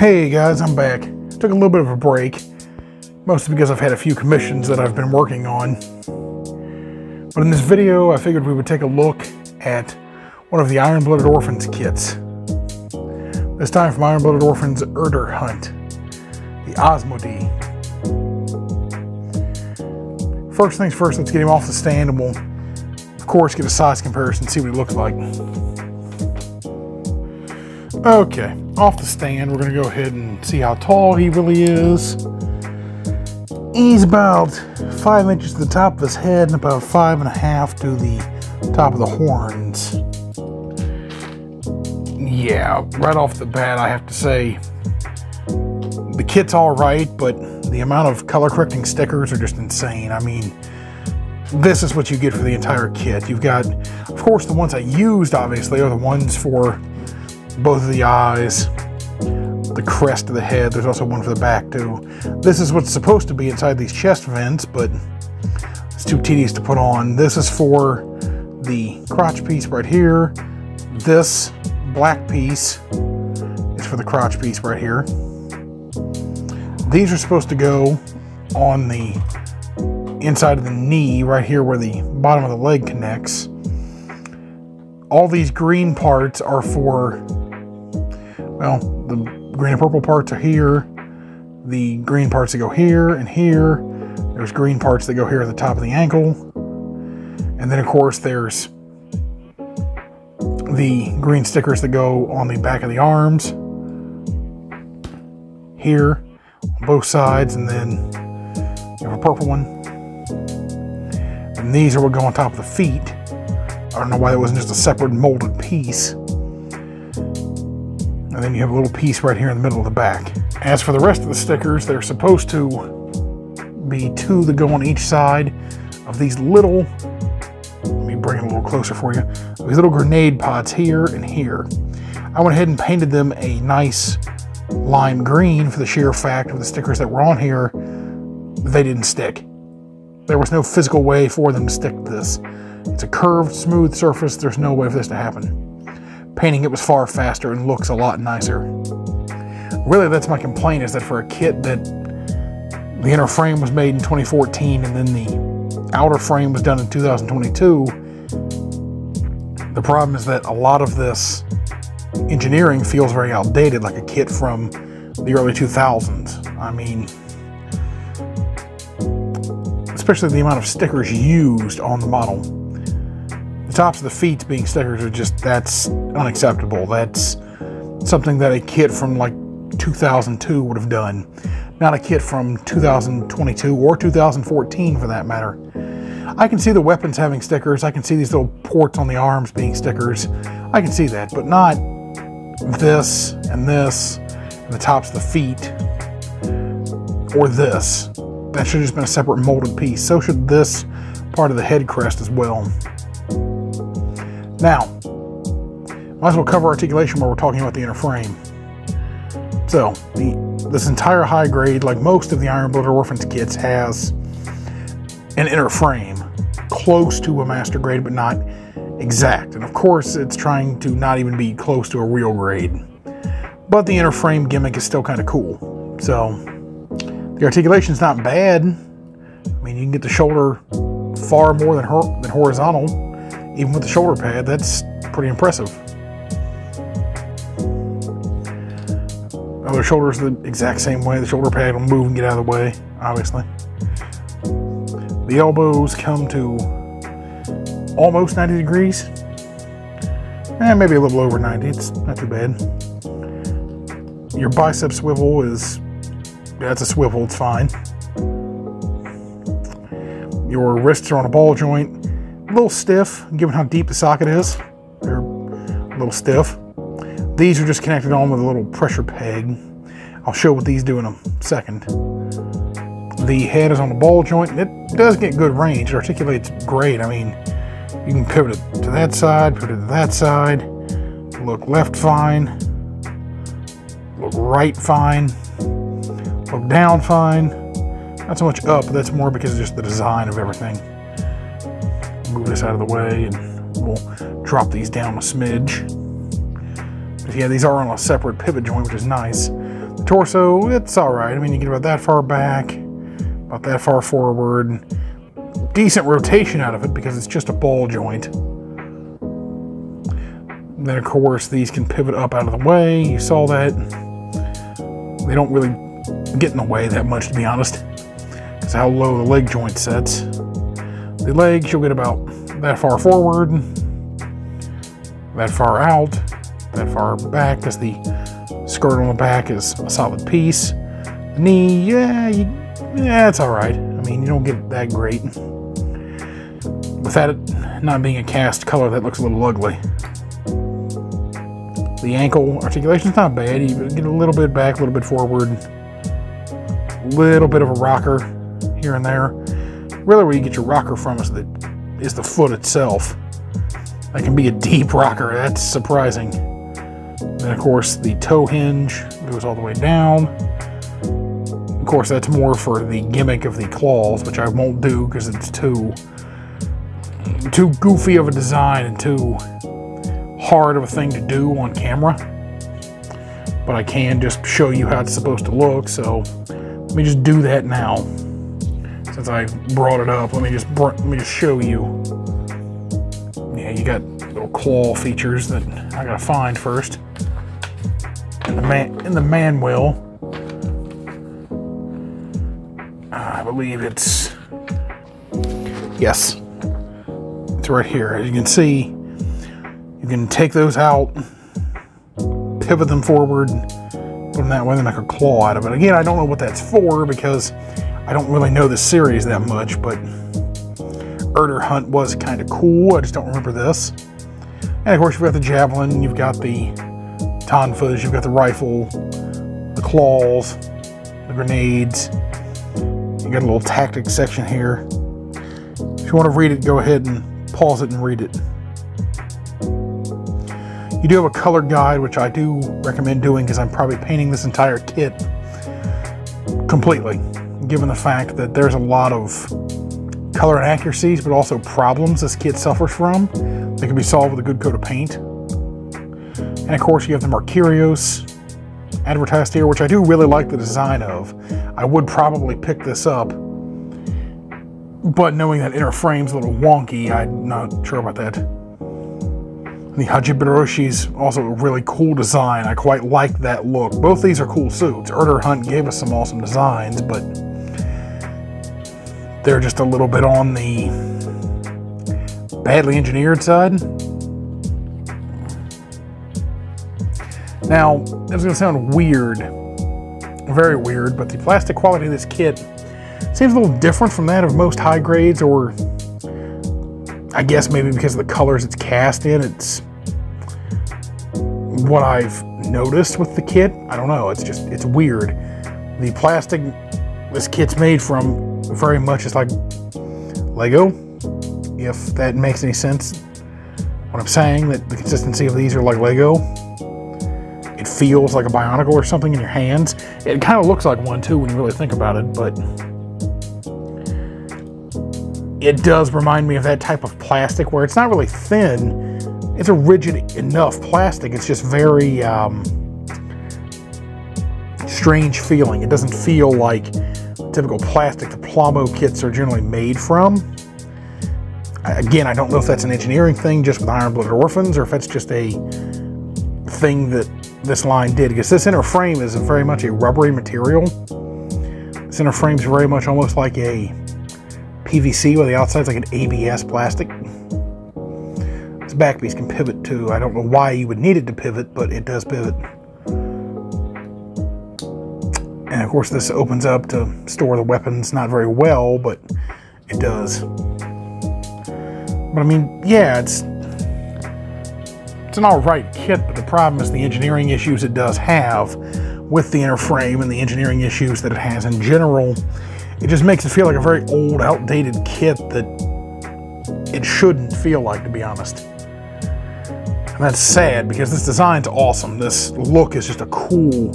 Hey guys, I'm back. Took a little bit of a break, mostly because I've had a few commissions that I've been working on. But in this video, I figured we would take a look at one of the Iron-Blooded Orphans kits. This time from Iron-Blooded Orphans Herder Hunt, the Asmoday. First things first, let's get him off the stand and we'll, of course, get a size comparison, see what he looks like. Okay, off the stand, we're going to go ahead and see how tall he really is. He's about 5 inches to the top of his head and about 5.5 to the top of the horns. Yeah, right off the bat, I have to say, the kit's all right, but the amount of color correcting stickers are just insane. I mean, this is what you get for the entire kit. You've got, of course, the ones I used, obviously, are the ones for both of the eyes, the crest of the head. There's also one for the back too. This is what's supposed to be inside these chest vents, but it's too tedious to put on. This is for the crotch piece right here. This black piece is for the crotch piece right here. These are supposed to go on the inside of the knee right here where the bottom of the leg connects. All these green parts are for, well, the green and purple parts are here. The green parts that go here and here. There's green parts that go here at the top of the ankle. And then, of course, there's the green stickers that go on the back of the arms. Here, on both sides, and then you have a purple one. And these are what go on top of the feet. I don't know why that wasn't just a separate molded piece. And then you have a little piece right here in the middle of the back. As for the rest of the stickers, they're supposed to be two that go on each side of these little, let me bring it a little closer for you, these little grenade pods here and here. I went ahead and painted them a nice lime green for the sheer fact of the stickers that were on here, they didn't stick. There was no physical way for them to stick to this. It's a curved, smooth surface. There's no way for this to happen. Painting it was far faster and looks a lot nicer. Really, that's my complaint, is that for a kit that the inner frame was made in 2014 and then the outer frame was done in 2022, the problem is that a lot of this engineering feels very outdated, like a kit from the early 2000s. I mean, especially the amount of stickers used on the model. The tops of the feet being stickers are just, that's unacceptable. That's something that a kit from like 2002 would have done. Not a kit from 2022 or 2014 for that matter. I can see the weapons having stickers. I can see these little ports on the arms being stickers. I can see that, but not this and the tops of the feet, or this. That should have just been a separate molded piece. So should this part of the head crest as well. Now, might as well cover articulation while we're talking about the inner frame. So, this entire high grade, like most of the Iron-Blooded Orphans kits, has an inner frame close to a master grade, but not exact. And of course, it's trying to not even be close to a real grade. But the inner frame gimmick is still kind of cool. So, the articulation's not bad. I mean, you can get the shoulder far more than horizontal. Even with the shoulder pad, that's pretty impressive. Other shoulders the exact same way. The shoulder pad will move and get out of the way, obviously. The elbows come to almost 90 degrees. Maybe a little over 90. It's not too bad. Your bicep swivel is, that's a swivel, it's fine. Your wrists are on a ball joint. A little stiff, given how deep the socket is. They're a little stiff. These are just connected on with a little pressure peg. I'll show what these do in a second. The head is on a ball joint. It does get good range. It articulates great. I mean, you can pivot it to that side, pivot it to that side. Look left fine. Look right fine. Look down fine. Not so much up, but that's more because of just the design of everything. Move this out of the way and we'll drop these down a smidge. But yeah, these are on a separate pivot joint, which is nice. torso, it's alright. I mean, you get about that far back, about that far forward. Decent rotation out of it because it's just a ball joint. Then, of course, these can pivot up out of the way. You saw that. They don't really get in the way that much, to be honest, because how low the leg joint sets. The legs, you'll get about that far forward, that far out, that far back, because the skirt on the back is a solid piece. The knee, yeah, it's alright. I mean, you don't get it that great. Without it not being a cast color, that looks a little ugly. The ankle articulation is not bad. You get a little bit back, a little bit forward, a little bit of a rocker here and there. Really, where you get your rocker from is the foot itself. That can be a deep rocker. That's surprising. Then, of course, the toe hinge goes all the way down. Of course, that's more for the gimmick of the claws, which I won't do because it's too goofy of a design and too hard of a thing to do on camera. But I can just show you how it's supposed to look, so let me just do that now. Since I brought it up, let me just show you. Yeah, you got little claw features that I gotta find first. In the manual, I believe it's, yes, it's right here. As you can see, you can take those out, pivot them forward, put them that way, and make a claw out of it. Again, I don't know what that's for because I don't really know the series that much, but Erder Hunt was kind of cool. I just don't remember this. And of course, you've got the javelin, you've got the tonfas, you've got the rifle, the claws, the grenades. You got a little tactics section here. If you want to read it, go ahead and pause it and read it. You do have a color guide, which I do recommend doing because I'm probably painting this entire kit completely, given the fact that there's a lot of color inaccuracies, but also problems this kit suffers from. They can be solved with a good coat of paint. And of course, you have the Mercurios advertised here, which I do really like the design of. I would probably pick this up, but knowing that inner frame's a little wonky, I'm not sure about that. The Hajibiroshi's also a really cool design. I quite like that look. Both these are cool suits. Erder Hunt gave us some awesome designs, but they're just a little bit on the badly engineered side. Now, this is going to sound weird, very weird, but the plastic quality of this kit seems a little different from that of most high grades, or I guess maybe because of the colors it's cast in. It's what I've noticed with the kit. I don't know, it's weird. The plastic this kit's made from very much is like Lego, if that makes any sense. What I'm saying, that the consistency of these are like Lego. It feels like a Bionicle or something in your hands. It kind of looks like one too when you really think about it, but it does remind me of that type of plastic where it's not really thin. It's a rigid enough plastic. It's just very strange feeling. It doesn't feel like typical plastic the Plomo kits are generally made from. Again, I don't know if that's an engineering thing just with Iron-Blooded Orphans, or if that's just a thing that this line did, because this inner frame is very much a rubbery material. This inner frame is very much almost like a PVC, where the outside's like an ABS plastic. This back piece can pivot too. I don't know why you would need it to pivot, but it does pivot. And of course this opens up to store the weapons, not very well, but it does. But I mean, yeah, it's an alright kit, but the problem is the engineering issues it does have with the inner frame and the engineering issues that it has in general. It just makes it feel like a very old, outdated kit that it shouldn't feel like, to be honest. And that's sad, because this design's awesome. This look is just a cool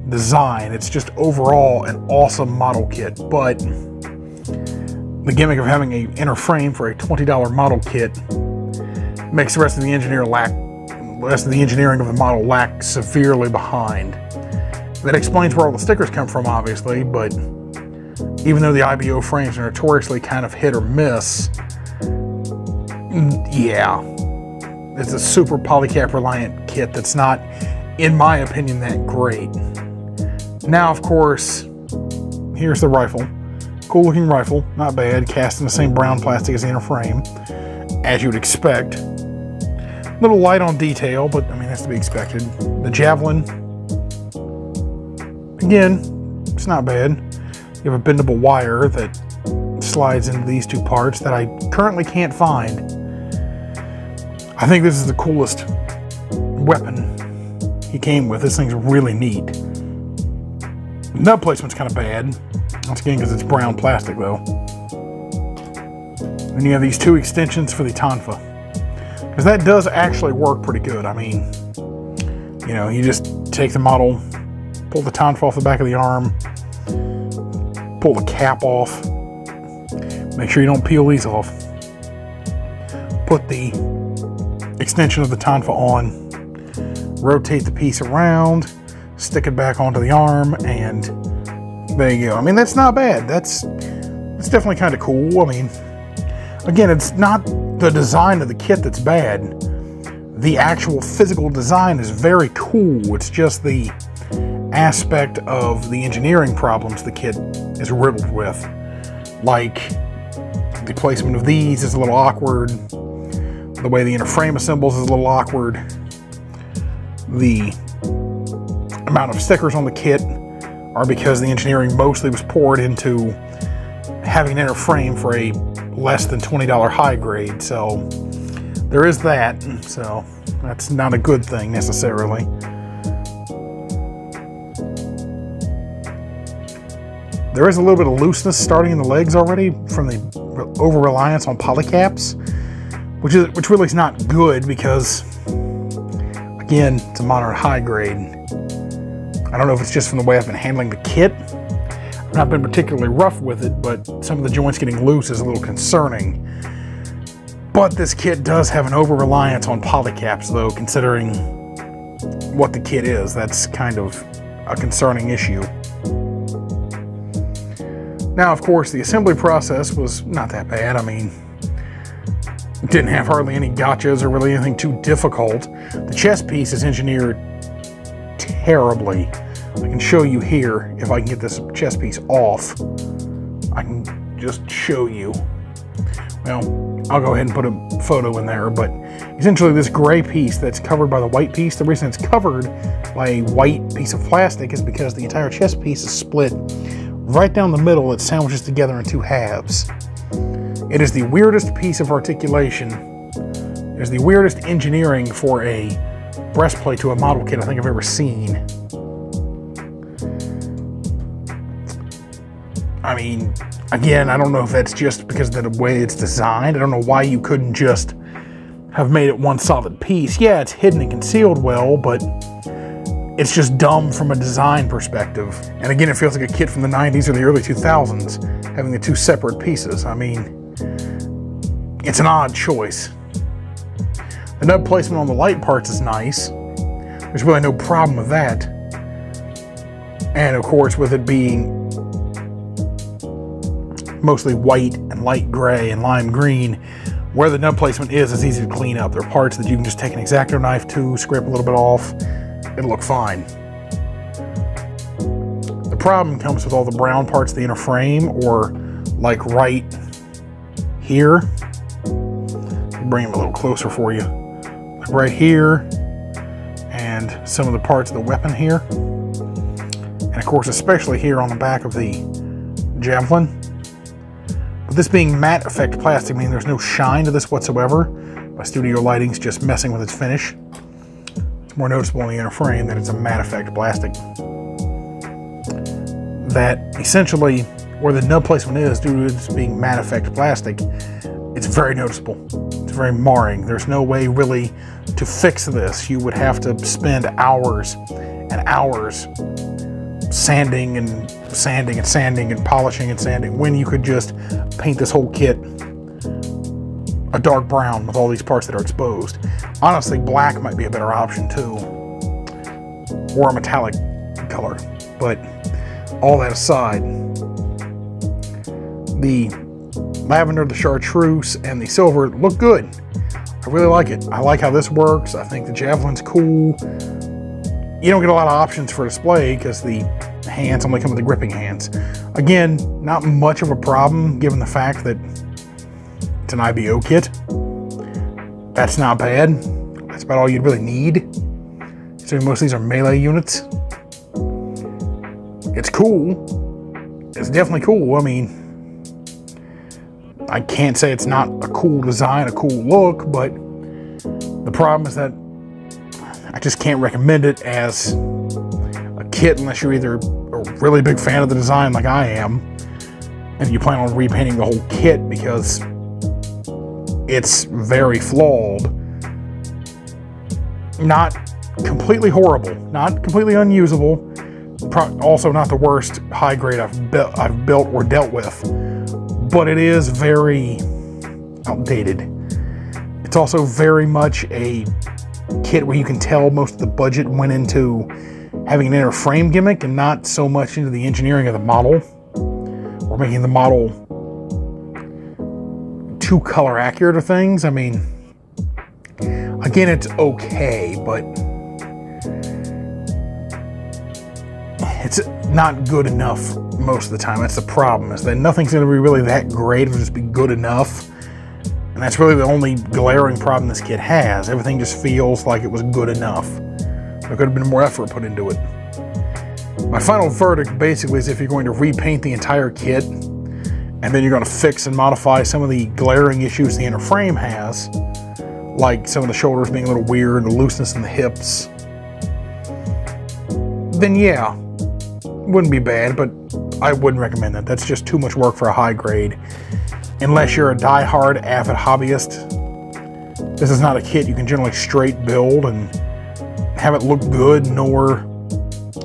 design. It's just overall an awesome model kit, but the gimmick of having an inner frame for a $20 model kit makes the rest of the engineering of the model lag severely behind. That explains where all the stickers come from, obviously, but even though the IBO frames are notoriously kind of hit or miss, yeah, it's a super polycap reliant kit that's not, in my opinion, that great. Now, of course, here's the rifle. Cool looking rifle, not bad, cast in the same brown plastic as the inner frame, as you would expect. A little light on detail, but I mean, that's to be expected. The javelin, again, it's not bad. You have a bendable wire that slides into these two parts that I currently can't find. I think this is the coolest weapon he came with. This thing's really neat. Nub placement's kind of bad. Once again, because it's brown plastic, though. And you have these two extensions for the tonfa. Because that does actually work pretty good. I mean, you know, you just take the model, pull the tonfa off the back of the arm, pull the cap off, make sure you don't peel these off, put the extension of the tonfa on, rotate the piece around, stick it back onto the arm, and there you go. I mean, that's not bad. That's definitely kind of cool. I mean, again, it's not the design of the kit that's bad. The actual physical design is very cool. It's just the aspect of the engineering problems the kit is riddled with. Like, the placement of these is a little awkward. The way the inner frame assembles is a little awkward. The amount of stickers on the kit are because the engineering mostly was poured into having an inner frame for a less than $20 high grade, so there is that. So that's not a good thing necessarily. There is a little bit of looseness starting in the legs already from the over-reliance on polycaps, which really is not good because, again, it's a moderate high grade. I don't know if it's just from the way I've been handling the kit. I've not been particularly rough with it, but some of the joints getting loose is a little concerning. But this kit does have an over-reliance on polycaps, though, considering what the kit is. That's kind of a concerning issue. Now, of course, the assembly process was not that bad. I mean, it didn't have hardly any gotchas or really anything too difficult. The chest piece is engineered terribly. I can show you here, if I can get this chest piece off, I can just show you. Well, I'll go ahead and put a photo in there, but essentially this gray piece that's covered by the white piece, the reason it's covered by a white piece of plastic is because the entire chest piece is split right down the middle. It sandwiches together in two halves. It is the weirdest piece of articulation. It is the weirdest engineering for a breastplate to a model kit I think I've ever seen. I mean, again, I don't know if that's just because of the way it's designed. I don't know why you couldn't just have made it one solid piece. Yeah, it's hidden and concealed well, but it's just dumb from a design perspective. And again, it feels like a kit from the 90s or the early 2000s, having the two separate pieces. I mean, it's an odd choice. The nub placement on the light parts is nice. There's really no problem with that. And of course, with it being mostly white and light gray and lime green, where the nub placement is easy to clean up. There are parts that you can just take an X-Acto knife to, scrape a little bit off, it'll look fine. The problem comes with all the brown parts of the inner frame, or like right here. Bring them a little closer for you. Like right here, and some of the parts of the weapon here. And of course, especially here on the back of the javelin. But this being matte effect plastic, meaning there's no shine to this whatsoever. My studio lighting's just messing with its finish. It's more noticeable in the inner frame that it's a matte effect plastic. That essentially, where the nub placement is, due to its being matte effect plastic, it's very noticeable. It's very marring. There's no way really to fix this. You would have to spend hours and hours sanding and sanding and sanding and polishing and sanding, when you could just paint this whole kit a dark brown with all these parts that are exposed. Honestly, black might be a better option too, or a metallic color. But all that aside, the lavender, the chartreuse, and the silver look good. I really like it. I like how this works. I think the javelin's cool. You don't get a lot of options for display because the hands only come with the gripping hands. Again, not much of a problem given the fact that it's an IBO kit. That's not bad. That's about all you'd really need. So most of these are melee units. It's cool. It's definitely cool. I mean, I can't say it's not a cool design, a cool look, but the problem is that I just can't recommend it as a kit unless you're either a really big fan of the design like I am, and you plan on repainting the whole kit because it's very flawed. Not completely horrible, not completely unusable, also not the worst high grade I've built or dealt with, but it is very outdated. It's also very much a kit where you can tell most of the budget went into having an inner frame gimmick and not so much into the engineering of the model or making the model too color accurate or things. I mean, again, it's okay, but it's not good enough most of the time. That's the problem, is that nothing's going to be really that great. It'll just be good enough. And that's really the only glaring problem this kit has. Everything just feels like it was good enough. There could have been more effort put into it. My final verdict basically is if you're going to repaint the entire kit, and then you're going to fix and modify some of the glaring issues the inner frame has, like some of the shoulders being a little weird, the looseness in the hips, then yeah, wouldn't be bad, but I wouldn't recommend that. That's just too much work for a high grade. Unless you're a die-hard avid hobbyist, this is not a kit you can generally straight build and have it look good, nor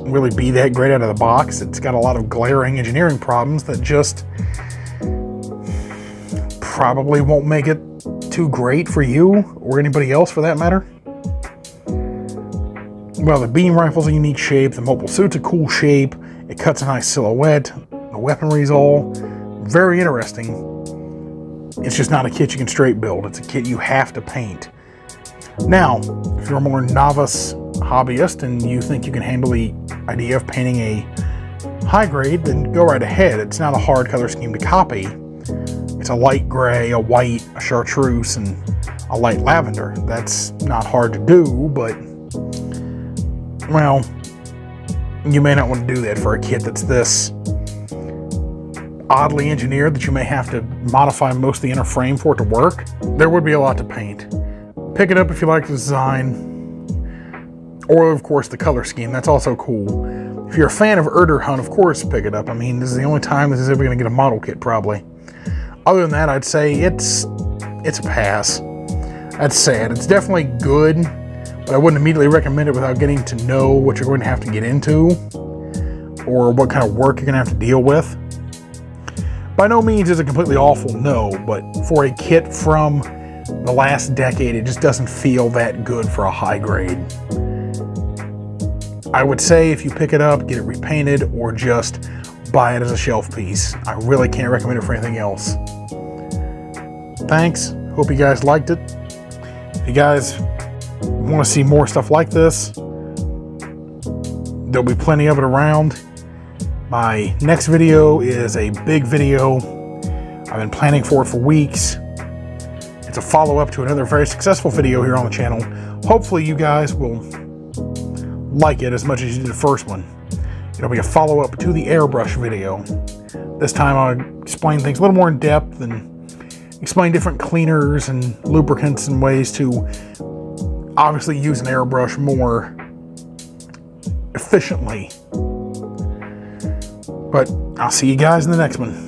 really be that great out of the box. It's got a lot of glaring engineering problems that just probably won't make it too great for you, or anybody else for that matter. Well, the beam rifle's a unique shape, the mobile suit's a cool shape, it cuts a nice silhouette, the weaponry's all very interesting. It's just not a kit you can straight build. It's a kit you have to paint. Now, if you're a more novice hobbyist and you think you can handle the idea of painting a high grade, then go right ahead. It's not a hard color scheme to copy. It's a light gray, a white, a chartreuse, and a light lavender. That's not hard to do, but, well, you may not want to do that for a kit that's this oddly engineered that you may have to modify most of the inner frame for it to work. There would be a lot to paint. Pick it up if you like the design, or of course the color scheme. That's also cool. If you're a fan of Erder Hunt, of course pick it up. I mean, this is the only time this is ever going to get a model kit probably. Other than that, I'd say it's a pass. That's sad. It's definitely good, but I wouldn't immediately recommend it without getting to know what you're going to have to get into or what kind of work you're going to have to deal with. By no means is it completely awful, no, but for a kit from the last decade, it just doesn't feel that good for a high grade. I would say if you pick it up, get it repainted, or just buy it as a shelf piece. I really can't recommend it for anything else. Thanks. Hope you guys liked it. If you guys want to see more stuff like this, there'll be plenty of it around. My next video is a big video. I've been planning for it for weeks. It's a follow-up to another very successful video here on the channel. Hopefully you guys will like it as much as you did the first one. It'll be a follow-up to the airbrush video. This time I'll explain things a little more in depth and explain different cleaners and lubricants and ways to obviously use an airbrush more efficiently. But I'll see you guys in the next one.